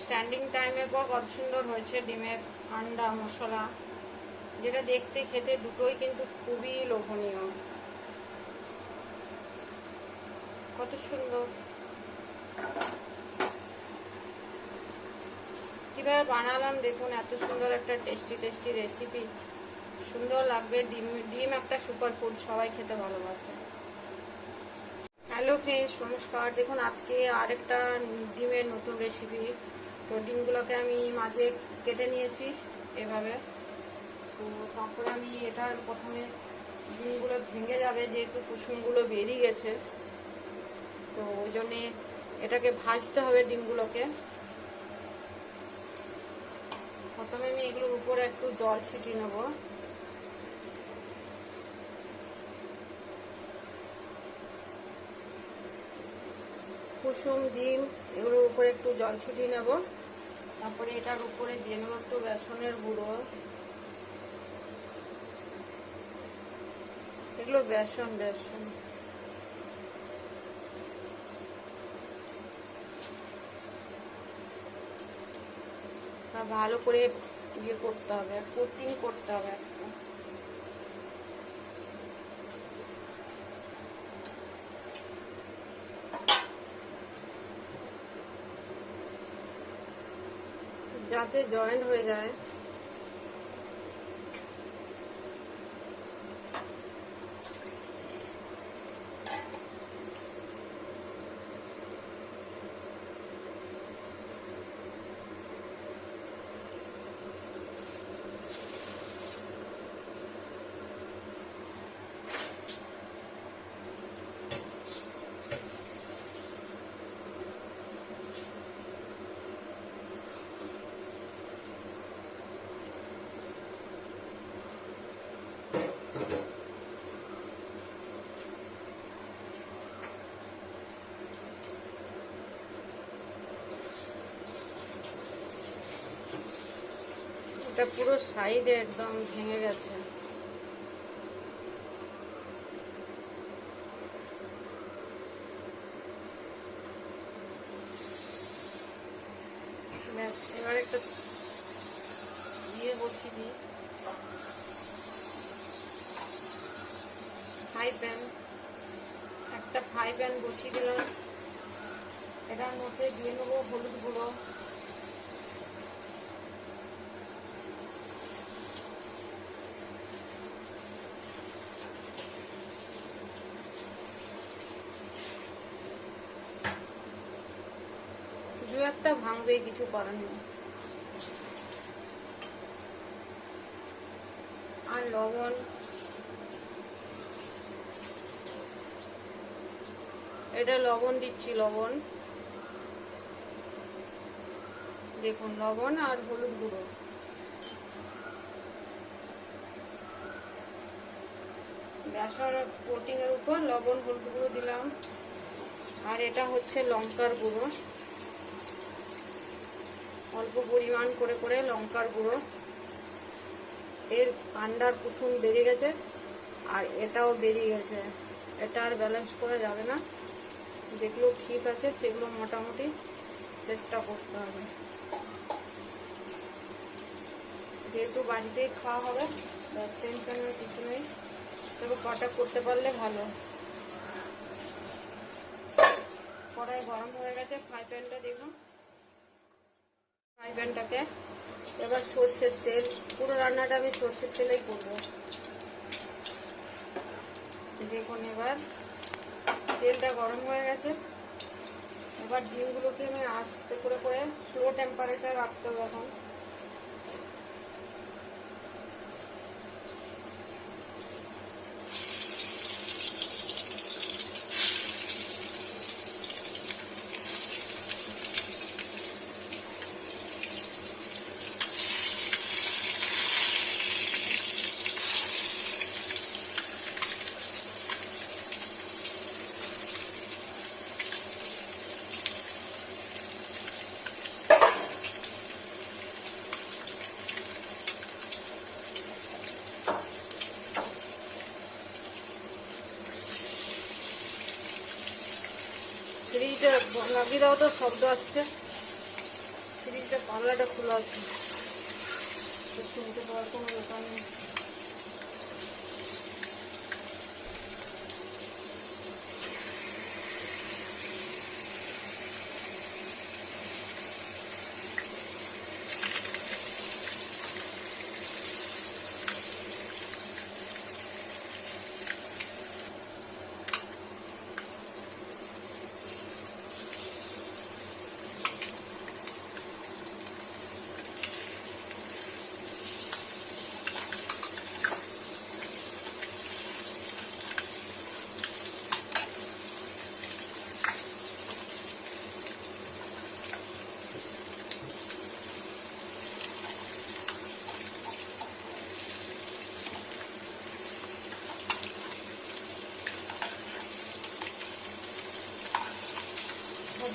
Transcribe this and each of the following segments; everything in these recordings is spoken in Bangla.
স্ট্যান্ডিং টাইমের পর কত সুন্দর হয়েছে ডিমের আন্ডা মশলা, যেটা দেখতে খেতে দুটোই কিন্তু খুবই লোভনীয়। কত সুন্দর কীভাবে বানালাম দেখুন, এত সুন্দর একটা টেস্টি রেসিপি। সুন্দর লাগবে। ডিম একটা সুপার ফুড, সবাই খেতে ভালোবাসে। হ্যালো ফ্রেন্ডস, নমস্কার। দেখুন আজকে আরেকটা ডিমের নতুন রেসিপি। তো ডিমগুলোকে আমি মাঝে কেটে নিয়েছি এভাবে। তো তারপরে আমি এটার প্রথমে ডিমগুলো ভেঙে যাবে, যেহেতু কুসুমগুলো বেরিয়ে গেছে, তো ওই জন্যে এটাকে ভাজতে হবে ডিমগুলোকে। প্রথমে আমি এগুলোর উপরে একটু জল ছিটিয়ে নেব। কুসুম ডিম এগুলোর উপরে একটু জল ছিটিয়ে নেব। তারপরে এটার উপরে দিয়ে নেব একটু বেসনের গুঁড়ো। এগুলো বেসন ভালো করে ইয়ে করতে হবে, কোটিং করতে হবে একটা। যাতে জয়েন্ট হয়ে যায়। এটা পুরো সাইডে একদম ভেঙে গেছে। ব্যাস, এবার একটা দিয়ে বসিয়ে দিই ফ্রাই প্যান। একটা ফ্রাই প্যান বসিয়ে দিলাম। এটার মধ্যে দিয়ে নেবো হলুদ গুঁড়ো, দু একটা ভাঙবে, কিছু করার নেই। আর লবণ, এটা লবণ দিচ্ছি, লবণ দেখুন, লবণ আর হলুদ গুঁড়ো। বেসন কোটিং এর উপর লবণ হলুদ গুঁড়ো দিলাম। আর এটা হচ্ছে লঙ্কার গুঁড়ো, অল্প পরিমাণ করে করে লঙ্কার গুঁড়ো। এর আন্ডার কুসুম বেরিয়ে গেছে আর এটাও বেরিয়ে গেছে। এটা আর ব্যালেন্স করা যাবে না। যেগুলো ঠিক আছে সেগুলো মোটামুটি চেষ্টা করতে হবে, যেহেতু বাড়িতেই খাওয়া হবে। টেনশনের কিছু নেই, তবে কটা করতে পারলে ভালো। কড়াই গরম হয়ে গেছে, ফ্রাই প্যানটা দেখুন। ফ্রাই প্যানটাকে এবার সর্ষের তেল, পুরো রান্নাটা আমি সর্ষের তেলেই করবো। দেখুন এবার তেলটা গরম হয়ে গেছে। এবার ডিমগুলোকে আমি আস্তে করে করে স্লো টেম্পারেচার রাখতে হবে এখন। ফ্রিজে লাগিয়ে দাও তো, শব্দ আসছে। এটা পাল্লাটা খোলা আছে, শুনতে পাওয়ার কোনো ব্যাপার নেই।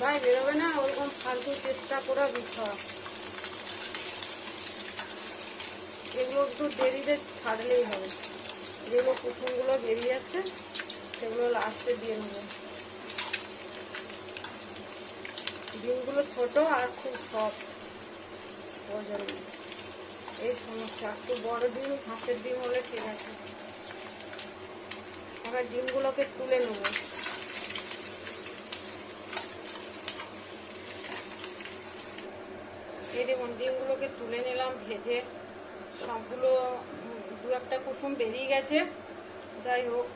ভাই বেরোবে না, ওরকম ফালতু চেষ্টা করা বৃথা। এগুলো একটু দেরিতে ছাড়লেই হবে। যেগুলো কুসুমগুলো বেরিয়ে যাচ্ছে সেগুলো লাস্টে দিয়ে নেবো। ডিমগুলো ছোট আর খুব সফট, ওই জন্য এই সমস্যা। একটু বড় ডিম, হাঁসের ডিম হলে ঠিক আছে। এবার ডিমগুলোকে তুলে নেবো। এই দেখুন ডিমগুলোকে তুলে নিলাম ভেজে। সবগুলো দু একটা কুসুম বেরিয়ে গেছে। যাই হোক,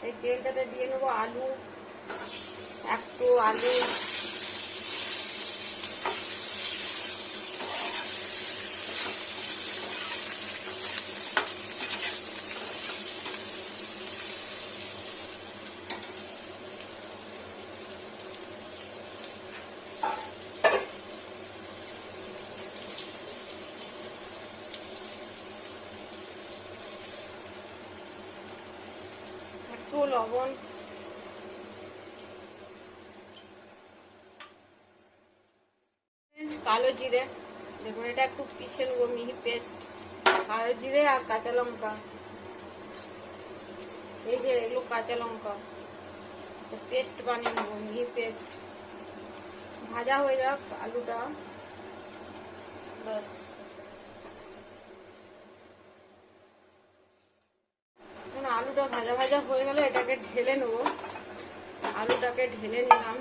এই তেলটাতে দিয়ে নেবো আলু, একটু আলু, একটু লবণ, কালো জিরে। দেখুন এটা একটু পিষে নেবো মিহি পেস্ট। কালো জিরে আর কাঁচা লঙ্কা, এই যে এগুলো কাঁচা লঙ্কা পেস্ট বানিয়ে নেবো, মিহি পেস্ট। ভাজা হয়ে যাক আলুটা, বাস। আলুটা ভাজা ভাজা হয়ে গেলে এটাকে ঢেলে নেবো। আলুটাকে ঢেলে নিলাম।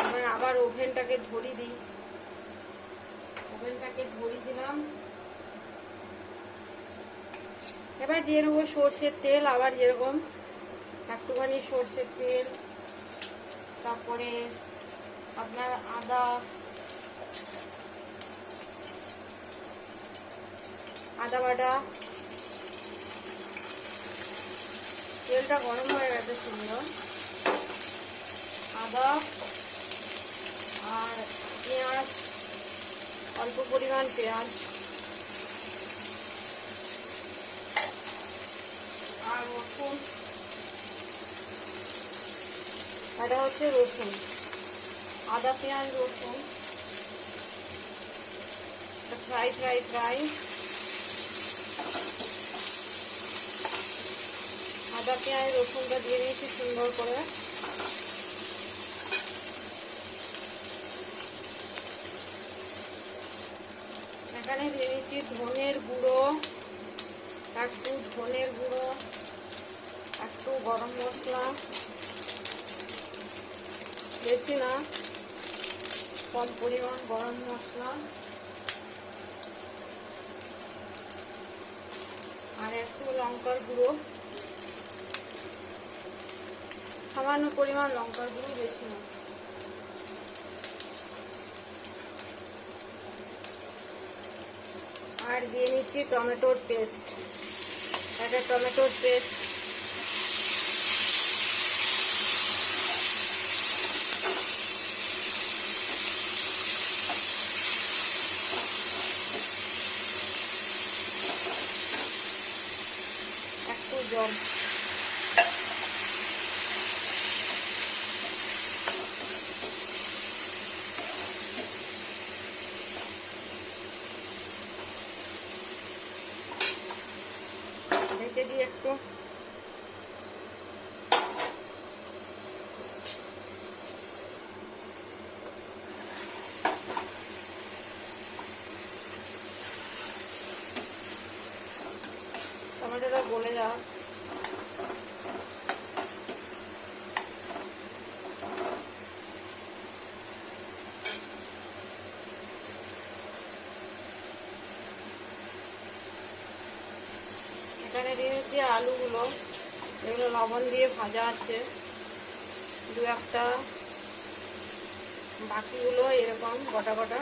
এবার আবার ওভেনটাকে ধরিয়ে দিই। ওভেনটাকে ধরিয়ে দিলাম। এবার দিয়ে নেবো সর্ষের তেল। আবার যেরকম একটুখানি সর্ষের তেল, তারপরে আপনার আদা বাটা। তেলটা গরম হয়ে গেছে সুন্দর। আদা আর পেঁয়াজ, অল্প পরিমাণ পেঁয়াজ আর রসুন। এটা হচ্ছে রসুন, আদা পেঁয়াজ রসুন ফ্রাই ফ্রাই ফ্রাই। আদা পেঁয়াজ রসুনটা দিয়ে দিয়েছি সুন্দর করে। এখানে দিয়ে দিচ্ছি ধনের গুঁড়ো, একটু ধনের গুঁড়ো, একটু গরম মশলা, বেশি না, কম পরিমাণ গরম মশলা, আর একটু লঙ্কার গুঁড়ো, সামান্য পরিমাণ লঙ্কার গুঁড়ো, বেশি না। আর দিয়ে নিচ্ছি টমেটোর পেস্ট। একটা টমেটোর পেস্ট, একটু জল। ঢেকে দিয়ে একটু টমেটোটা গলে যাক। এখানে দিয়ে দিচ্ছি আলুগুলো, এগুলো লবণ দিয়ে ভাজা আছে দু একটা, বাকিগুলো এরকম গোটা গোটা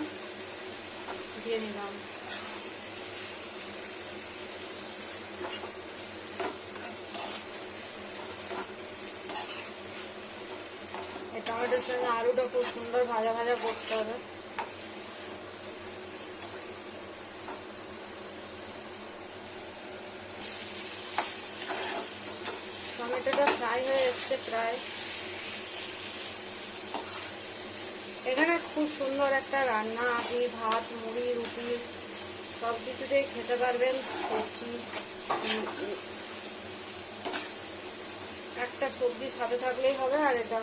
দিয়ে নিলাম। এই টমেটোর সঙ্গে আলুটা খুব সুন্দর ভাজা ভাজা করতে হবে। টমেটোটা ফ্রাই হয়ে এসছে প্রায়। এখানে খুব সুন্দর একটা রান্না, আপনি ভাত, মুড়ি, রুটি সব কিছুতেই খেতে পারবেন। সবজি, একটা সবজি সাথে থাকলেই হবে। আর এটা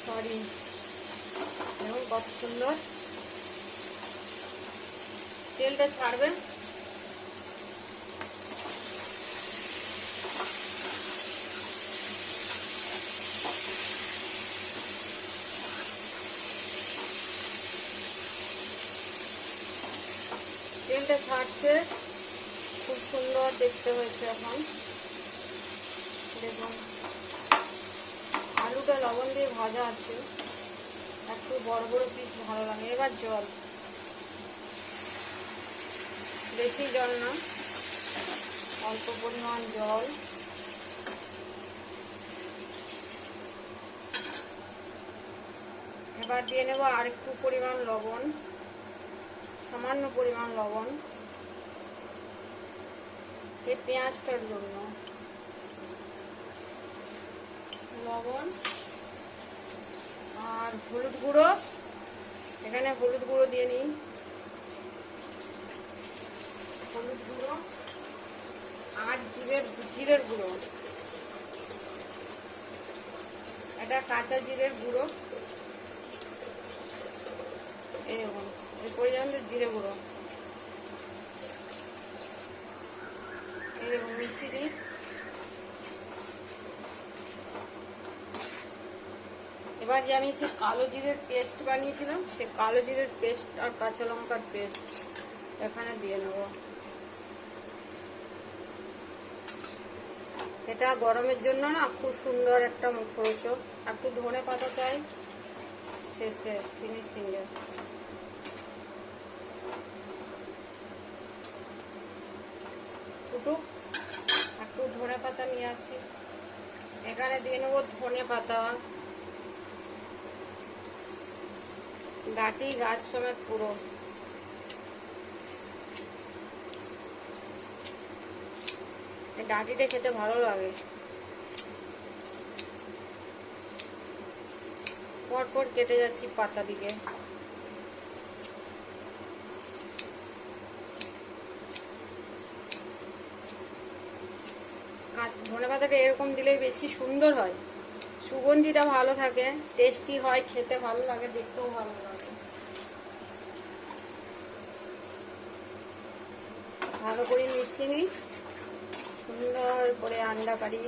সরি, দেখুন কত সুন্দর তেলটা ছাড়বে। তেলটা ছাড়ছে, খুব সুন্দর দেখতে হয়েছে। এখন দেখুন আলুটা লবণ দিয়ে ভাজা আছে, একটু বড় বড় পিস ভালো লাগে। এবার জল, বেশি জল না, অল্প পরিমাণ জল। এবার দিয়ে নেব আর একটু পরিমাণ লবণ, সামান্য পরিমাণ লবণ, এই পেঁয়াজটার জন্য লবণ। আর হলুদ গুঁড়ো, এখানে হলুদ গুঁড়ো দিয়ে নিই, হলুদ গুঁড়ো আর জিরের গুঁড়ো, এটা কাঁচা জিরের গুঁড়ো। এরকম এই পর্যন্ত জিরে গুঁড়ো এরকম মিশিয়ে দিই। এবার যে আমি সে কালো জিরের পেস্ট বানিয়েছিলাম, সে কালো জিরের পেস্ট আর কাঁচা লঙ্কার পেস্ট এখানে দিয়ে নেব। এটা গরমের জন্য না খুব সুন্দর একটা মুখরোচক। একটু ধনে পাতা চাই শেষে ফিনিশিংয়ে। একটু ধনে পাতা নিয়ে আসি, এখানে দিয়ে নেবো ধনে পাতা, ডাঁটি গাছ সমেত পুরো। এই ডাঁটিটা খেতে ভালো লাগে। পরপর কেটে যাচ্ছি পাতা দিকে। ধনে পাতাটা এরকম দিলেই বেশি সুন্দর হয়, সুগন্ধিটা ভালো থাকে, টেস্টি হয়, খেতে ভালো লাগে, দেখতেও ভালো লাগে। ভালো করে মিশিয়ে নিই, সুন্দর করে আন্ডা কারি।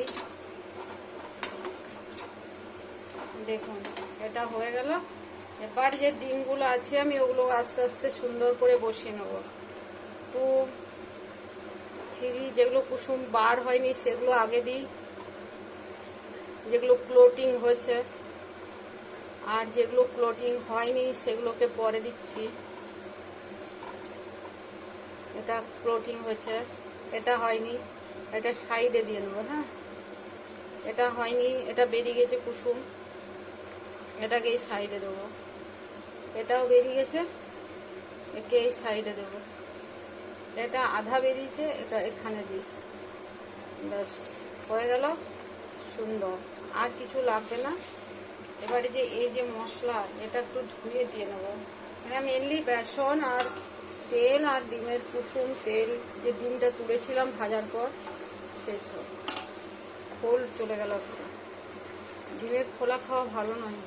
দেখুন এটা হয়ে গেল। এবার যে ডিমগুলো আছে আমি ওগুলো আস্তে আস্তে সুন্দর করে বসিয়ে নেব। 2, 3 যেগুলো কুসুম বার হয়নি সেগুলো আগে দিই, যেগুলো ক্লোটিং হয়েছে, আর যেগুলো ক্লোটিং হয়নি সেগুলোকে পরে দিচ্ছি। এটা ক্লোটিং হয়েছে, এটা হয়নি, এটা সাইডে দিয়ে নেবো। হ্যাঁ, এটা হয়নি, এটা বেরিয়ে গেছে কুসুম, এটাকে এই সাইডে দেবো। এটাও বেরিয়ে গেছে, একে এই সাইডে দেবো। এটা আধা বেরিয়েছে, এটা এখানে দিই। ব্যাস হয়ে গেল, সুন্দর। আর কিছু লাগবে না। এবারে যে এই যে মশলা, এটা একটু ধুয়ে দিয়ে নেবো। এটা মেনলি বেসন আর তেল আর ডিমের কুসুম তেল, যে ডিমটা তুলেছিলাম ভাজার পর সেসব খোল চলে গেল। ডিমের খোলা খাওয়া ভালো নয়।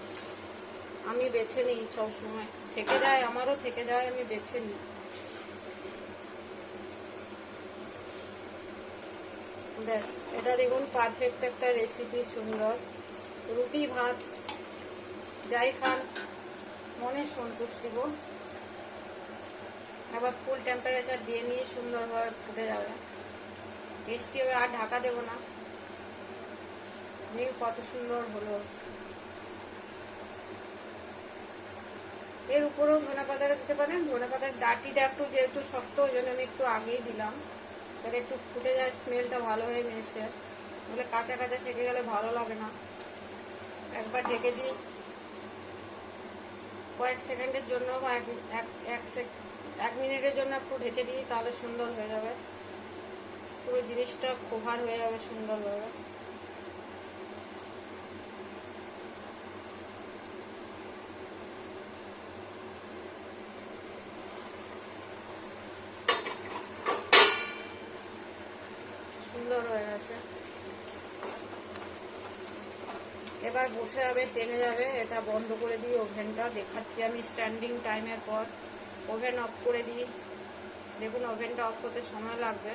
আমি বেছে নিই সবসময়, থেকে যায়, আমারও থেকে যায়, আমি বেছে নিই। ব্যাস, এটা দেখুন পারফেক্ট একটা রেসিপি, সুন্দর। রুটি ভাত যাই খান মনের সন্তুষ্টি গো। আবার ফুল টেম্পারেচার দিয়ে নিয়ে সুন্দরভাবে ফুটে যাবে, টেস্টি হবে। আর ঢাকা দেবো না, কত সুন্দর হলো। এর উপরেও ধনে পাতাটা দিতে পারেন, ধনে পাতার ডাটিটা একটু যেহেতু শক্ত, ওই জন্য আমি একটু আগেই দিলাম, তাহলে একটু ফুটে যায়, স্মেলটা ভালো হয়ে মেশে, বলে কাঁচা কাঁচা থেকে গেলে ভালো লাগে না। একবার ঢেকে দিই কয়েক সেকেন্ডের জন্য, বা এক মিনিটের জন্য একটু ঢেকে দিই, তাহলে সুন্দর হয়ে যাবে, পুরো জিনিসটা কভার হয়ে যাবে সুন্দরভাবে। সুন্দর হয়ে গেছে। এবার বসে যাবে, টেনে যাবে। এটা বন্ধ করে দিই, ওভেনটা দেখাচ্ছি আমি স্ট্যান্ডিং টাইমের পর। ওভেন অফ করে দিই, দেখুন ওভেনটা অফ করতে সময় লাগবে।